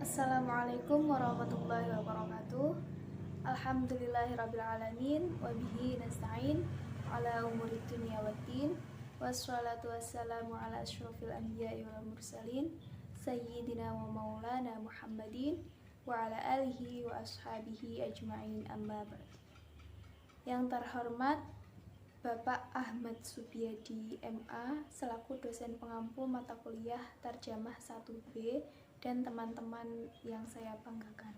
Assalamualaikum warahmatullahi wabarakatuh. Alhamdulillahirrabbilalamin. Wabihi nasta'in ala umuri dunia waddin. Wassalatu wassalamu ala ashrafil anbiya'i wal mursalin Sayyidina wa maulana Muhammadin wa ala alihi wa ashabihi ajma'in, amma ba'd. Yang terhormat Bapak Ahmad Subiyadi MA selaku dosen pengampu mata kuliah Tarjamah 1B dan teman-teman yang saya banggakan.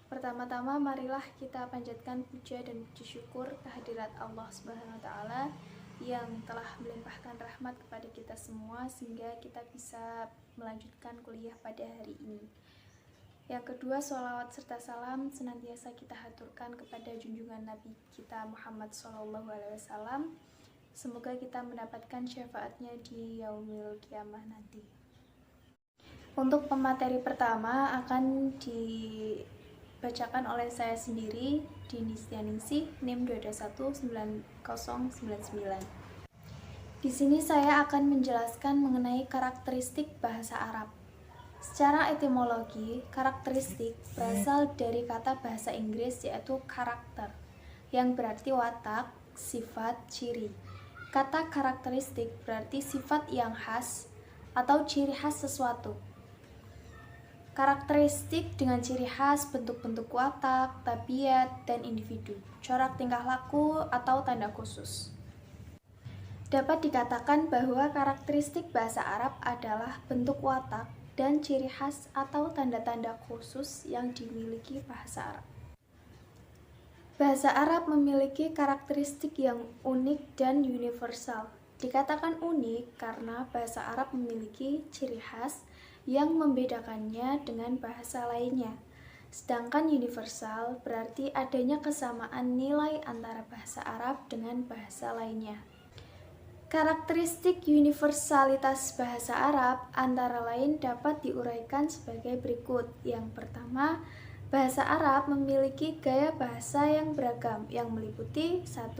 Pertama-tama marilah kita panjatkan puja dan puji syukur kehadirat Allah Subhanahu wa taala yang telah melimpahkan rahmat kepada kita semua sehingga kita bisa melanjutkan kuliah pada hari ini. Yang kedua, sholawat serta salam senantiasa kita haturkan kepada junjungan Nabi kita Muhammad SAW. Semoga kita mendapatkan syafaatnya di yaumil kiamah nanti. Untuk pemateri pertama akan dibacakan oleh saya sendiri, Dini Stianingsih, NIM 2219099. Di sini saya akan menjelaskan mengenai karakteristik bahasa Arab. Secara etimologi, karakteristik berasal dari kata bahasa Inggris yaitu karakter, yang berarti watak, sifat, ciri. Kata karakteristik berarti sifat yang khas atau ciri khas sesuatu. Karakteristik dengan ciri khas bentuk-bentuk watak, tabiat, dan individu, corak tingkah laku, atau tanda khusus. Dapat dikatakan bahwa karakteristik bahasa Arab adalah bentuk watak dan ciri khas atau tanda-tanda khusus yang dimiliki bahasa Arab. Bahasa Arab memiliki karakteristik yang unik dan universal. Dikatakan unik karena bahasa Arab memiliki ciri khas yang membedakannya dengan bahasa lainnya. Sedangkan universal berarti adanya kesamaan nilai antara bahasa Arab dengan bahasa lainnya. Karakteristik universalitas bahasa Arab antara lain dapat diuraikan sebagai berikut. Yang pertama, bahasa Arab memiliki gaya bahasa yang beragam, yang meliputi 1.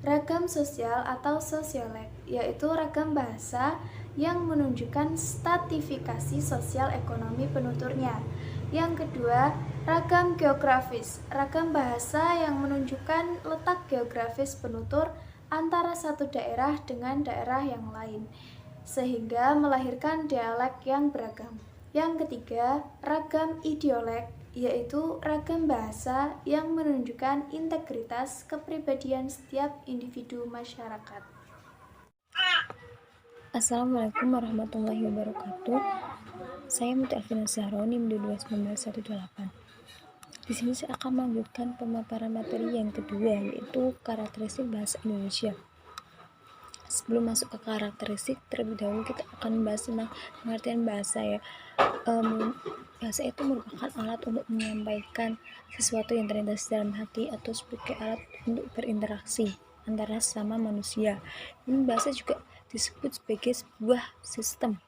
Ragam sosial atau sosiolek, yaitu ragam bahasa yang menunjukkan stratifikasi sosial ekonomi penuturnya. Yang kedua, ragam geografis, ragam bahasa yang menunjukkan letak geografis penutur antara satu daerah dengan daerah yang lain, sehingga melahirkan dialek yang beragam. Yang ketiga, ragam idiolek, yaitu ragam bahasa yang menunjukkan integritas kepribadian setiap individu masyarakat. Assalamualaikum warahmatullahi wabarakatuh. Saya Muti Alvina Zahro, NIM 2219128. Di sini saya akan melanjutkan pemaparan materi yang kedua, yaitu karakteristik bahasa Indonesia. Sebelum masuk ke karakteristik, terlebih dahulu kita akan membahas tentang pengertian bahasa ya. Bahasa itu merupakan alat untuk menyampaikan sesuatu yang terlintas dalam hati atau sebagai alat untuk berinteraksi antara sesama manusia. Ini bahasa juga disebut sebagai sebuah sistem.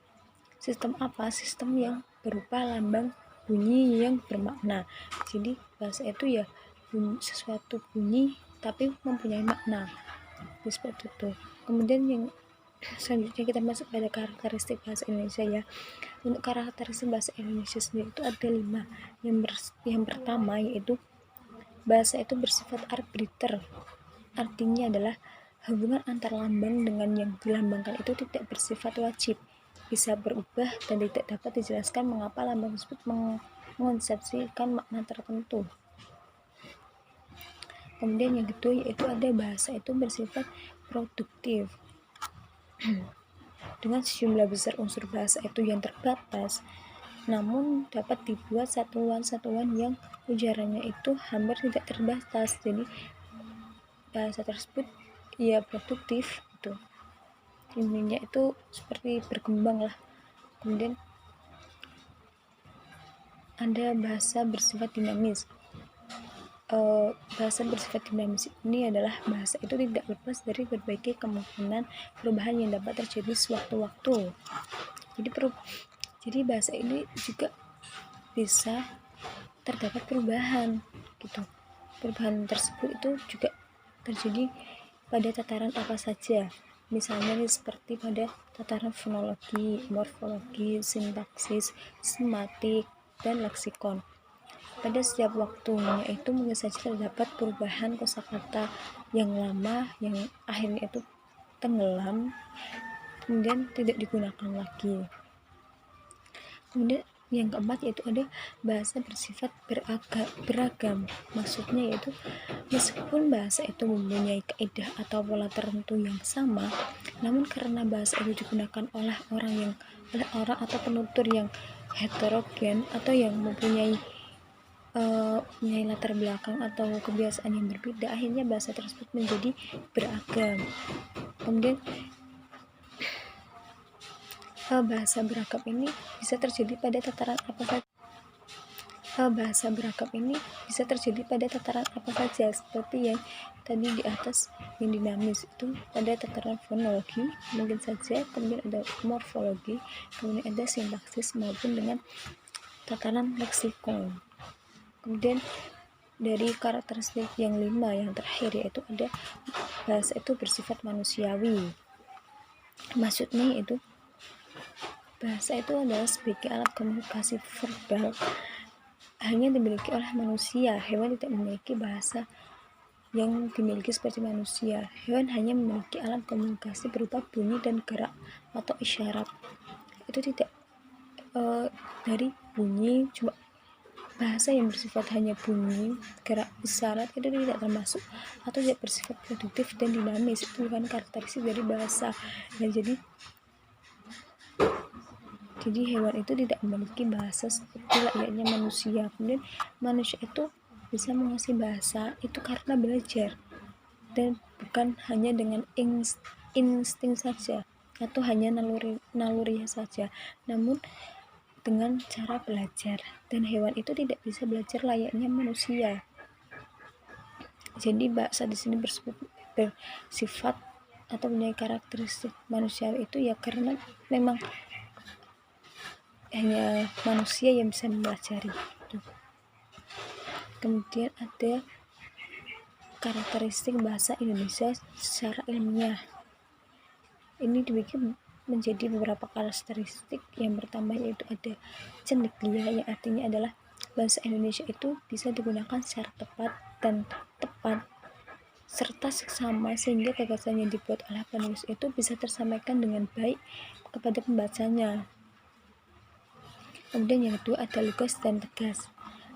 Sistem apa? Sistem yang berupa lambang bunyi yang bermakna. Jadi bahasa itu ya sesuatu bunyi tapi mempunyai makna. Seperti itu. Kemudian yang selanjutnya kita masuk pada karakteristik bahasa Indonesia ya. Untuk karakteristik bahasa Indonesia sendiri itu ada 5. Yang pertama yaitu bahasa itu bersifat arbiter. Artinya adalah hubungan antar lambang dengan yang dilambangkan itu tidak bersifat wajib, bisa berubah dan tidak dapat dijelaskan mengapa lambang tersebut mengonsepsikan makna tertentu. Kemudian yang kedua yaitu ada bahasa itu bersifat produktif. Dengan sejumlah besar unsur bahasa itu yang terbatas, namun dapat dibuat satuan-satuan yang ujarannya itu hampir tidak terbatas. Jadi bahasa tersebut ya produktif gitu. Intinya itu seperti berkembang lah. Kemudian ada bahasa bersifat dinamis. Bahasa bersifat dinamis ini adalah bahasa itu tidak lepas dari berbagai kemungkinan perubahan yang dapat terjadi sewaktu-waktu. Jadi bahasa ini juga bisa terdapat perubahan gitu. Perubahan tersebut itu juga terjadi pada tataran apa saja. Misalnya seperti pada tataran fonologi, morfologi, sintaksis, sematik, dan leksikon. Pada setiap waktunya itu mungkin saja terdapat perubahan kosakata yang lama yang akhirnya itu tenggelam, kemudian tidak digunakan lagi. Kemudian yang keempat yaitu ada bahasa bersifat beragam. Maksudnya yaitu meskipun bahasa itu mempunyai kaidah atau pola tertentu yang sama, namun karena bahasa itu digunakan oleh orang atau penutur yang heterogen atau yang mempunyai latar belakang atau kebiasaan yang berbeda, akhirnya bahasa tersebut menjadi beragam. Kemudian bahasa beragam ini bisa terjadi pada tataran apa saja. Bahasa beragam ini bisa terjadi pada tataran apa saja, seperti yang tadi di atas yang dinamis itu pada tataran fonologi mungkin saja, kemudian ada morfologi, kemudian ada sintaksis maupun dengan tataran leksikon. Kemudian dari karakteristik yang 5 yang terakhir yaitu ada bahasa itu bersifat manusiawi. Maksudnya itu bahasa itu adalah sebagai alat komunikasi verbal hanya dimiliki oleh manusia. Hewan tidak memiliki bahasa yang dimiliki seperti manusia. Hewan hanya memiliki alat komunikasi berupa bunyi dan gerak atau isyarat. Itu tidak dari bunyi, cuma bahasa yang bersifat hanya bunyi, gerak, isyarat itu tidak termasuk atau tidak bersifat produktif dan dinamis. Itu bukan karakteristik dari bahasa. Dan jadi hewan itu tidak memiliki bahasa seperti layaknya manusia. Kemudian manusia itu bisa menguasai bahasa itu karena belajar dan bukan hanya dengan insting saja atau hanya naluri saja, namun dengan cara belajar. Dan hewan itu tidak bisa belajar layaknya manusia. Jadi bahasa di sini bersifat atau punya karakteristik manusiawi itu ya karena memang hanya manusia yang bisa mempelajari itu. Kemudian ada karakteristik bahasa Indonesia secara ilmiah. Ini dibagi menjadi beberapa karakteristik. Yang pertama yaitu ada cendekia, yang artinya adalah bahasa Indonesia itu bisa digunakan secara tepat serta seksama, sehingga gagasan yang dibuat oleh penulis itu bisa tersampaikan dengan baik kepada pembacanya. Kemudian yang kedua ada lugas dan tegas.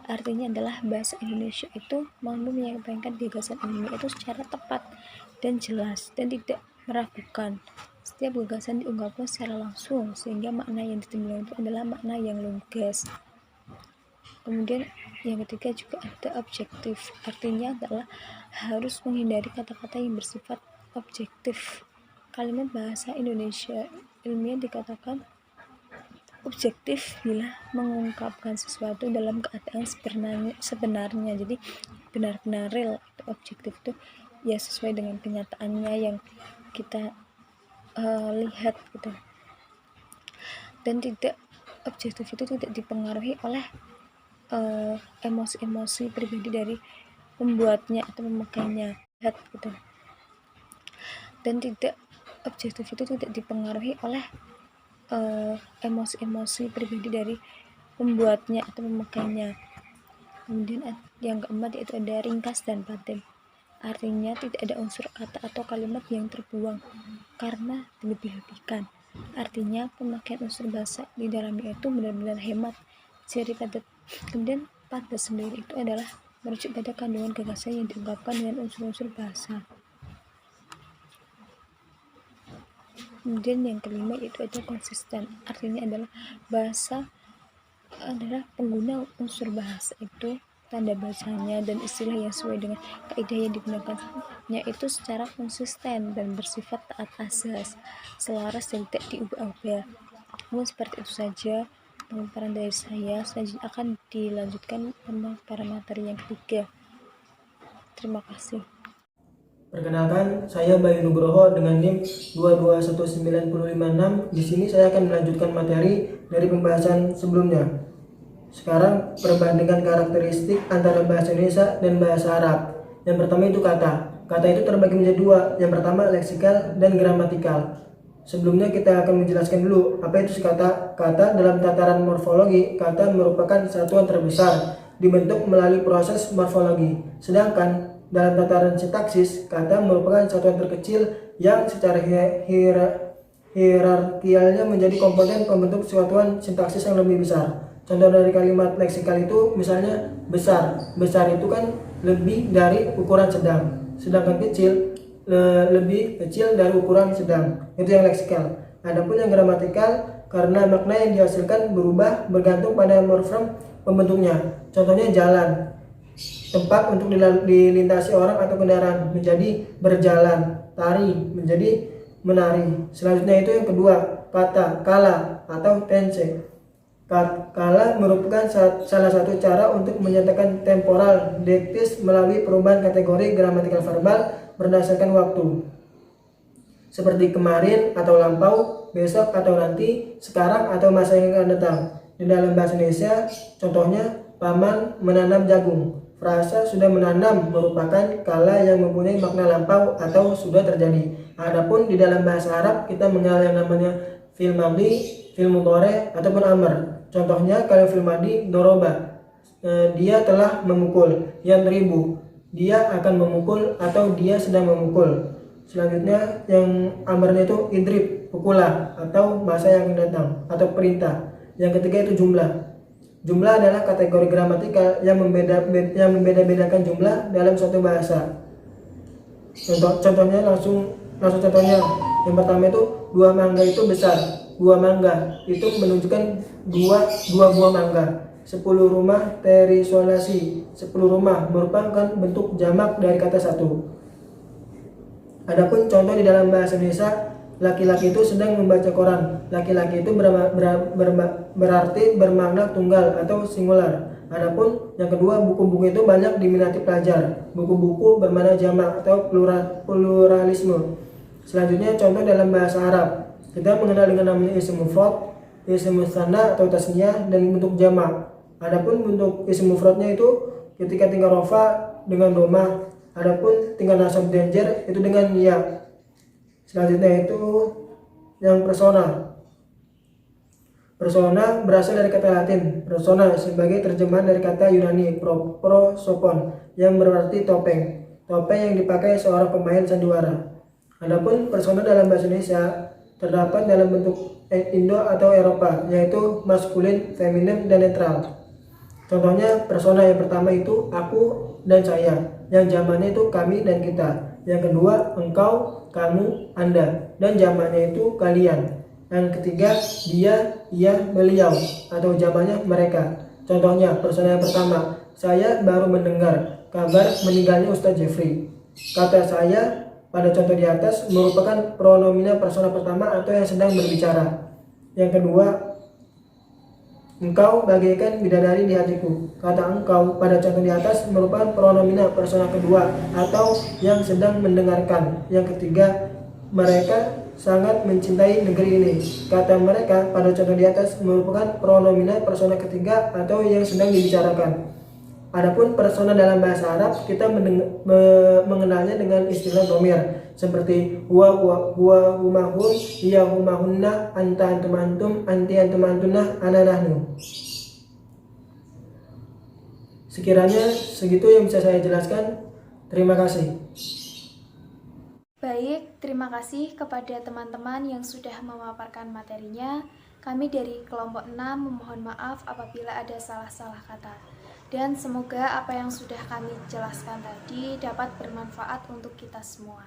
Artinya adalah bahasa Indonesia itu mampu menyampaikan gagasan ilmiah itu secara tepat dan jelas dan tidak meragukan. Setiap gagasan diungkapkan secara langsung sehingga makna yang ditimbulkan itu adalah makna yang lugas. Kemudian yang ketiga juga ada objektif. Artinya adalah harus menghindari kata-kata yang bersifat objektif. Kalimat bahasa Indonesia ilmiah dikatakan objektif bila mengungkapkan sesuatu dalam keadaan sebenarnya. Jadi benar-benar real. Itu objektif itu ya sesuai dengan kenyataannya yang kita lihat gitu. Dan objektif itu tidak dipengaruhi oleh emosi-emosi pribadi dari pembuatnya atau pemegangnya gitu. Dan objektif itu tidak dipengaruhi oleh emosi-emosi pribadi dari pembuatnya atau pemegangnya. Kemudian yang keempat yaitu ada ringkas dan paten. Artinya tidak ada unsur kata atau kalimat yang terbuang karena dilebih-lebihkan. Artinya pemakaian unsur bahasa di dalamnya itu benar-benar hemat, jadi padat. Kemudian padat sendiri itu adalah merujuk pada kandungan gagasan yang diungkapkan dengan unsur-unsur bahasa. Kemudian yang kelima yaitu ada konsisten. Artinya adalah bahasa adalah pengguna unsur bahasa itu, tanda bacanya dan istilah yang sesuai dengan kaidah yang digunakannya itu secara konsisten dan bersifat taat azas, selaras dan tidak diubah-ubah. Mungkin seperti itu saja pemaparan dari saya. Selanjutnya akan dilanjutkan pemaparan materi yang ketiga. Terima kasih. Perkenalkan, saya Bayu Nugroho dengan NIM 221956. Di sini saya akan melanjutkan materi dari pembahasan sebelumnya. Sekarang perbandingan karakteristik antara bahasa Indonesia dan bahasa Arab. Yang pertama itu kata. Kata itu terbagi menjadi dua. Yang pertama leksikal dan gramatikal. Sebelumnya kita akan menjelaskan dulu apa itu kata. Kata dalam tataran morfologi, kata merupakan satuan terbesar dibentuk melalui proses morfologi. Sedangkan dalam tataran sintaksis, kata merupakan satuan terkecil yang secara hierarkialnya menjadi komponen pembentuk satuan sintaksis yang lebih besar. Contoh dari kalimat leksikal itu misalnya besar. Besar itu kan lebih dari ukuran sedang. Sedangkan kecil lebih kecil dari ukuran sedang. Itu yang leksikal. Adapun yang gramatikal, karena makna yang dihasilkan berubah bergantung pada morfem pembentuknya. Contohnya jalan, tempat untuk dilintasi orang atau kendaraan, menjadi berjalan. Tari menjadi menari. Selanjutnya itu yang kedua, kata, kala atau tense. Kala merupakan salah satu cara untuk menyatakan temporal deiktis melalui perubahan kategori gramatikal verbal berdasarkan waktu. Seperti kemarin atau lampau, besok atau nanti, sekarang atau masa yang akan datang. Di dalam bahasa Indonesia, contohnya paman menanam jagung. Frasa sudah menanam merupakan kala yang mempunyai makna lampau atau sudah terjadi. Adapun di dalam bahasa Arab, kita mengenal yang namanya fil madhi, fil mudhari ataupun amr. Contohnya kalau fil madhi doroba, dia telah memukul. Yang ribu, dia akan memukul atau dia sedang memukul. Selanjutnya yang amrnya itu idrib, pukulah atau masa yang akan datang atau perintah. Yang ketiga itu jumlah. Jumlah adalah kategori gramatikal yang membeda-bedakan jumlah dalam suatu bahasa. Contohnya langsung contohnya. Yang pertama itu dua mangga itu besar. Dua mangga itu menunjukkan dua buah mangga. 10 rumah terisolasi. 10 rumah merupakan bentuk jamak dari kata satu. Adapun contoh di dalam bahasa Indonesia, laki-laki itu sedang membaca koran. Laki-laki itu berarti bermakna tunggal atau singular. Adapun yang kedua, buku-buku itu banyak diminati pelajar. Buku-buku bermakna jamak atau pluralisme. Selanjutnya contoh dalam bahasa Arab. Kita mengenal dengan namanya isim mufrad, isim mutsanna atau tasniyah dan bentuk jamak. Adapun bentuk isim mufradnya itu ketika tinggal rofa dengan doma. Adapun tinggal nasab dan jar itu dengan ya. Selanjutnya itu yang persona. Persona berasal dari kata Latin persona sebagai terjemahan dari kata Yunani prosopon yang berarti topeng. Topeng yang dipakai seorang pemain sandiwara. Adapun persona dalam bahasa Indonesia terdapat dalam bentuk Indo atau Eropa, yaitu maskulin, feminin, dan netral. Contohnya persona yang pertama itu aku dan saya, yang jamannya itu kami dan kita. Yang kedua engkau, kamu, anda, dan jamannya itu kalian. Yang ketiga dia, ia, beliau, atau jamannya mereka. Contohnya persona yang pertama, saya baru mendengar kabar meninggalnya Ustadz Jeffrey. Kata saya pada contoh di atas merupakan pronomina persona pertama atau yang sedang berbicara. Yang kedua, engkau bagaikan bidadari di hatiku. Kata engkau pada contoh di atas merupakan pronomina persona kedua atau yang sedang mendengarkan. Yang ketiga, mereka sangat mencintai negeri ini. Kata mereka pada contoh di atas merupakan pronomina persona ketiga atau yang sedang dibicarakan. Adapun persona dalam bahasa Arab kita mengenalnya dengan istilah dhamir seperti huwa humahun, hiya humahunna, anta antum antum, anti antum antunna, ana nahnu. Sekiranya segitu yang bisa saya jelaskan. Terima kasih. Baik, terima kasih kepada teman-teman yang sudah memaparkan materinya. Kami dari kelompok 6 memohon maaf apabila ada salah-salah kata. Dan semoga apa yang sudah kami jelaskan tadi dapat bermanfaat untuk kita semua.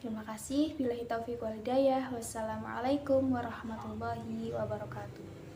Terima kasih. Billahi taufiq wal hidayah. Wassalamualaikum warahmatullahi wabarakatuh.